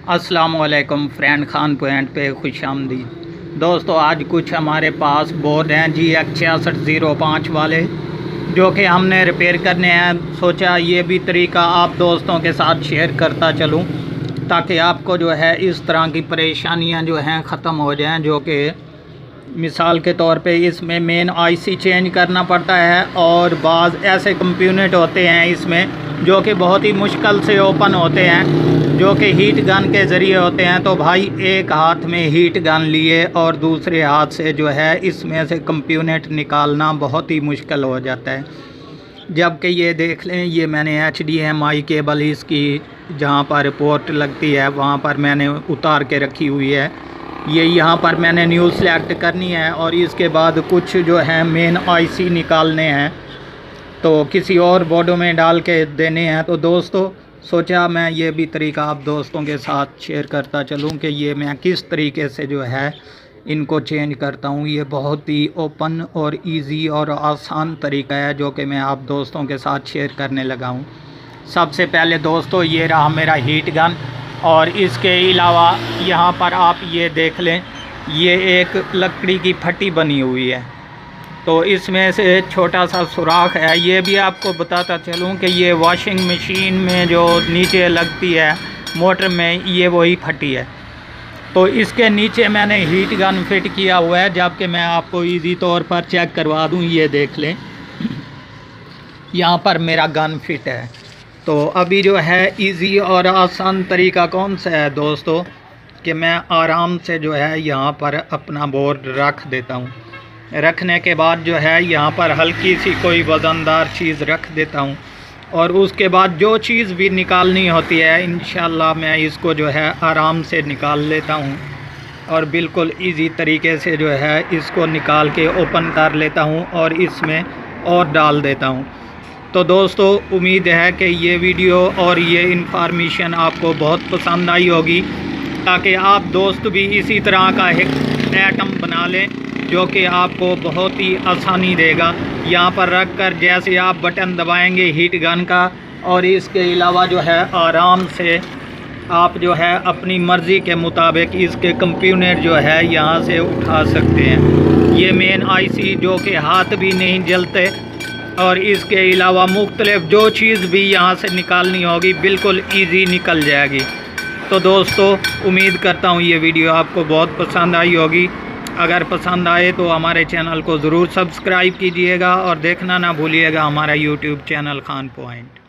अस्सलामुअलैकुम friend, Khan point पे खुशामदीद। दोस्तों, आज कुछ हमारे पास बोर्ड हैं GX 6605 वाले जो कि हमने रिपेयर करने हैं। सोचा ये भी तरीका आप दोस्तों के साथ शेयर करता चलूं ताकि आपको जो है इस तरह की परेशानियां जो हैं ख़त्म हो जाएं। जो कि मिसाल के तौर पे इसमें मेन IC चेंज करना पड़ता है और बाज़ ऐसे कंपोनेंट होते हैं इसमें जो कि बहुत ही मुश्किल से ओपन होते हैं, जो कि हीट गन के ज़रिए होते हैं। तो भाई एक हाथ में हीट गन लिए और दूसरे हाथ से जो है इसमें से कंपोनेंट निकालना बहुत ही मुश्किल हो जाता है। जबकि ये देख लें, ये मैंने HDMI केबल इसकी जहाँ पर पोर्ट लगती है वहाँ पर मैंने उतार के रखी हुई है। ये यहाँ पर मैंने न्यू सेलेक्ट करनी है और इसके बाद कुछ जो है मेन IC निकालने हैं तो किसी और बोर्डों में डाल के देने हैं। तो दोस्तों, सोचा मैं ये भी तरीका आप दोस्तों के साथ शेयर करता चलूँ कि ये मैं किस तरीके से जो है इनको चेंज करता हूँ। ये बहुत ही ओपन और इजी और आसान तरीका है जो कि मैं आप दोस्तों के साथ शेयर करने लगा हूँ। सबसे पहले दोस्तों, ये रहा मेरा हीट गन और इसके अलावा यहाँ पर आप ये देख लें, ये एक लकड़ी की फटी बनी हुई है। तो इसमें से छोटा सा सुराख है। ये भी आपको बताता चलूँ कि ये वॉशिंग मशीन में जो नीचे लगती है मोटर में, ये वही फटी है। तो इसके नीचे मैंने हीट गन फिट किया हुआ है। जबकि मैं आपको इजी तौर पर चेक करवा दूँ, ये देख लें, यहाँ पर मेरा गन फिट है। तो अभी जो है इजी और आसान तरीका कौन सा है दोस्तों कि मैं आराम से जो है यहाँ पर अपना बोर्ड रख देता हूँ। रखने के बाद जो है यहाँ पर हल्की सी कोई वज़नदार चीज़ रख देता हूँ और उसके बाद जो चीज़ भी निकालनी होती है इंशाल्लाह मैं इसको जो है आराम से निकाल लेता हूँ और बिल्कुल इजी तरीके से जो है इसको निकाल के ओपन कर लेता हूँ और इसमें और डाल देता हूँ। तो दोस्तों, उम्मीद है कि ये वीडियो और ये इन्फॉर्मेशन आपको बहुत पसंद आई होगी ताकि आप दोस्त भी इसी तरह का एक आइटम बना लें जो कि आपको बहुत ही आसानी देगा। यहाँ पर रख कर जैसे आप बटन दबाएंगे हीट गन का और इसके अलावा जो है आराम से आप जो है अपनी मर्ज़ी के मुताबिक इसके कंपोनेंट जो है यहाँ से उठा सकते हैं। ये मेन IC जो कि हाथ भी नहीं जलते और इसके अलावा मुख्तलिफ जो चीज़ भी यहाँ से निकालनी होगी बिल्कुल ईजी निकल जाएगी। तो दोस्तों, उम्मीद करता हूँ ये वीडियो आपको बहुत पसंद आई होगी। अगर पसंद आए तो हमारे चैनल को ज़रूर सब्सक्राइब कीजिएगा और देखना ना भूलिएगा हमारा YouTube चैनल खान पॉइंट।